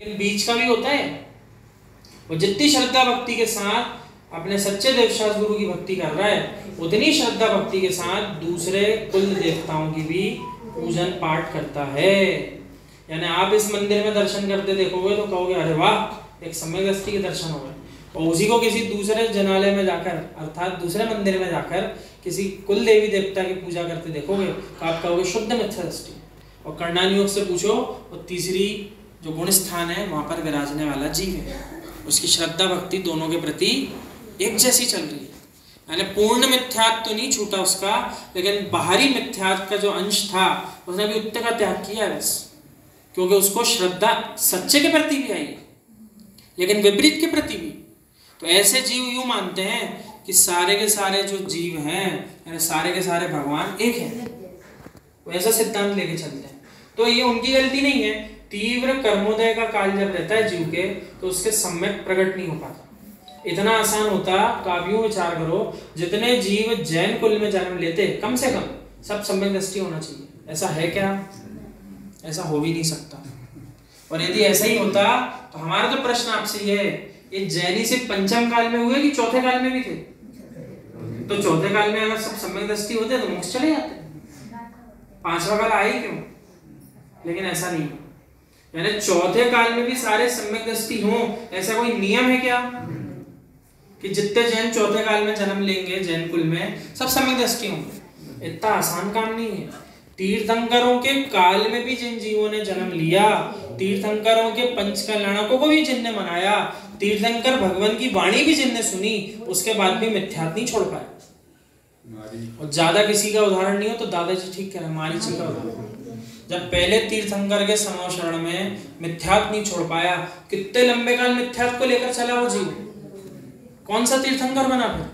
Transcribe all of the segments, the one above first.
लेकिन बीच का भी होता है। और जितनी श्रद्धा भक्ति के साथ अपने सच्चे देवशास गुरु की भक्ति कर रहा है, उतनी श्रद्धा भक्ति के साथ दूसरे कुल देवताओं की भी पूजन पाठ करता है। यानी आप इस मंदिर में दर्शन करते देखोगे तो कहोगे अरे वाह, एक सम्यक दृष्टि के दर्शन हो गए। और उसी को किसी दूसरे जनालय में जाकर, अर्थात दूसरे मंदिर में जाकर किसी कुल देवी देवता की पूजा करते देखोगे तो आप कहोगे शुद्ध मिथ्या दृष्टि। और कर्णान योग से पूछो तो तीसरी जो गुण स्थान है वहां पर विराजने वाला जीव है, उसकी श्रद्धा भक्ति दोनों के प्रति एक जैसी चल रही है। यानी पूर्ण मिथ्यात्व तो नहीं छूटा उसका, लेकिन बाहरी मिथ्यात्व का जो अंश था उसने भी उत्तर का त्याग किया है बस, क्योंकि उसको श्रद्धा सच्चे के प्रति भी आई है लेकिन विपरीत के प्रति भी। तो ऐसे जीव यूं मानते हैं कि सारे के सारे जो जीव हैं, यानी सारे के सारे भगवान एक हैं, वो ऐसा सिद्धांत लेके चलते हैं। तो ये उनकी गलती नहीं है। तीव्र कर्मोदय का काल जब रहता है जीव के, तो उसके सम्यक प्रकट नहीं हो पाता। इतना आसान होता तो आप यूं विचार करो, जितने जीव जैन कुल में जन्म लेते कम से कम सब सम्यक दृष्टि होना चाहिए। ऐसा है क्या? ऐसा हो भी नहीं सकता। और यदि ऐसा ही होता तो हमारा तो प्रश्न आपसे ये है, ये जैनी सिर्फ पंचम काल में हुए कि चौथे काल में भी थे? तो चौथे काल में अगर सब सम्यक दृष्टि होते तो मोक्ष चले जाते, पांचवा काल आई क्यों? लेकिन ऐसा नहीं, यानी चौथे काल में भी सारे सम्यक दृष्टि हों, ऐसा कोई नियम है क्या कि जितने जैन चौथे काल में जन्म लेंगे जैन कुल में सब सम्यक दृष्टि होंगे? इतना आसान काम नहीं है। तीर्थंकरों के काल में भी जिन जीवों ने जन्म लिया, तीर्थंकरों के पंच कल्याणकों को भी जिनने मनाया, तीर्थंकर भगवान की वाणी भी जिनने सुनी, उसके बाद भी मिथ्यात्व नहीं छोड़ पाए। और ज्यादा किसी का उदाहरण नहीं हो तो दादाजी ठीक कह रहे हैं, मारीची का उदाहरण। जब पहले तीर्थंकर के समो शरण में मिथ्यात्व नहीं छोड़ पाया, कितने लंबे काल मिथ्यात्व को लेकर चला वो जीव, कौन सा तीर्थंकर बना फिर?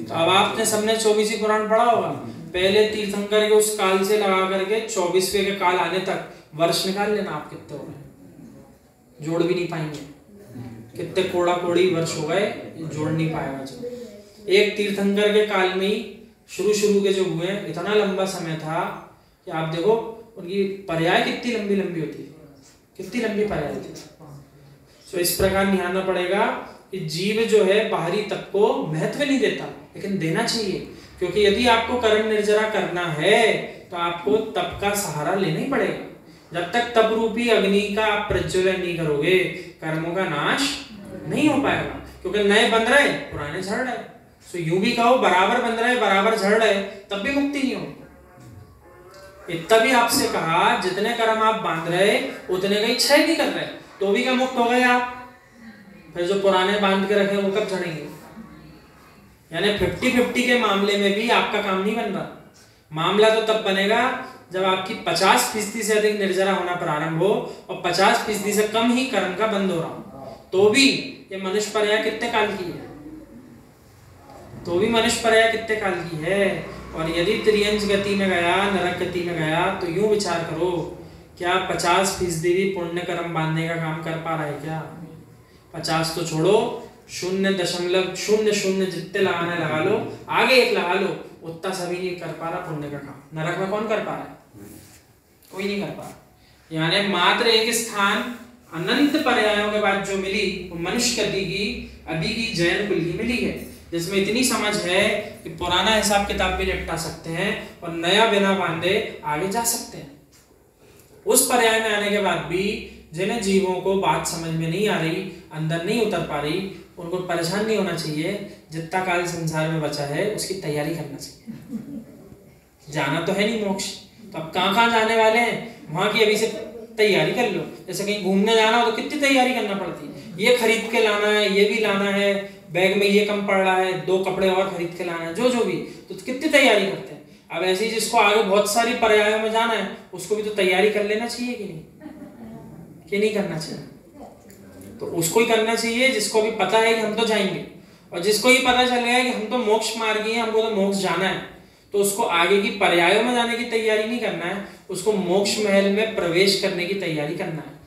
तो अब आपने सबने 24वीं पुराण पढ़ा होगा, पहले तीर्थंकर के उस काल से लगा करके 24वें के काल आने तक वर्ष निकाल लेना आप कितने हो गए, जोड़ भी नहीं पाएंगे। कितने कोड़ा कोड़ी वर्ष हो गए, जोड़ नहीं पाएगा। जो एक तीर्थंकर के काल में ही शुरू के जो हुए, इतना लंबा समय था कि आप देखो उनकी पर्याय कितनी लंबी लंबी होती है, कितनी लंबी पर्याय थी। तो इस प्रकार निहारना पड़ेगा कि जीव जो है बाहरी तप को महत्व नहीं देता, लेकिन देना चाहिए। क्योंकि यदि आपको कर्म निर्जरा करना है तो आपको तप का सहारा लेना ही पड़ेगा। जब तक तप रूपी अग्नि का आप प्रज्वलन नहीं करोगे, कर्मों का नाश नहीं हो पाएगा। क्योंकि नए बन रहे, पुराने झड़ रहे। तो यूं भी कहो बराबर बन रहे बराबर झड़ रहे, तब भी मुक्ति नहीं होगी। इतना भी आपसे कहा जितने कर्म आप बांध रहे उतने का क्षय नहीं कर रहे, तो भी क्या मुक्त हो गए आप? फिर जो पुराने बांध के रखे वो कब झड़ेंगे? यानी 50-50 के मामले में भी आपका काम नहीं बन रहा। मामला तो तब बनेगा जब आपकी 50% से अधिक निर्जरा होना प्रारंभ हो और 50% से कम ही कर्म का बंद हो रहा हो। तो भी ये मनुष्य पर्याय कितने काल की है? तो भी मनुष्य पर्याय कितने काल की है? और यदि त्रियंज गति में गया, नरक गति में गया, तो यूं विचार करो, क्या 50% भी पुण्य कर्म बांधने का काम कर पा रहा है क्या? 50 तो छोड़ो, 0.00 जितने लगाना लगा लो, आगे एक लगा लो, उतना सभी नहीं कर पा रहा पुण्य का काम। नरक में कौन कर पा रहा है? कोई नहीं कर पा रहा। यानी मात्र एक स्थान अनंत पर्यायों के बाद जो मिली वो मनुष्य गति की अभी की जैन कुल की मिली है, जिसमें इतनी समझ है कि पुराना हिसाब किताब भी निपटा सकते हैं और नया बिना बांधे आगे जा सकते हैं। उस पर्याय में आने के बाद भी जिन जीवों को बात समझ में नहीं आ रही, अंदर नहीं उतर पा रही, उनको परेशान नहीं होना चाहिए। जितना काल संसार में बचा है उसकी तैयारी करना चाहिए। जाना तो है नहीं मोक्ष, तो अब कहाँ जाने वाले हैं, वहां की अभी से तैयारी कर लो। जैसे कहीं घूमने जाना हो तो कितनी तैयारी करना पड़ती है, ये खरीद के लाना है, ये भी लाना है, बैग में ये कम पड़ रहा है, 2 कपड़े और खरीद के लाना है, जो भी, तो कितनी तैयारी करते हैं। अब ऐसे ही जिसको आगे बहुत सारी पर्यायों में जाना है उसको भी तो तैयारी कर लेना चाहिए कि नहीं, कि नहीं करना चाहिए? तो उसको ही करना चाहिए जिसको भी पता है कि हम तो जाएंगे, और जिसको ये पता चल गया है कि हम तो मोक्ष मार्गी हैं, हमको तो मोक्ष जाना है, तो उसको आगे की पर्यायों में जाने की तैयारी नहीं करना है, उसको मोक्ष महल में प्रवेश करने की तैयारी करना है।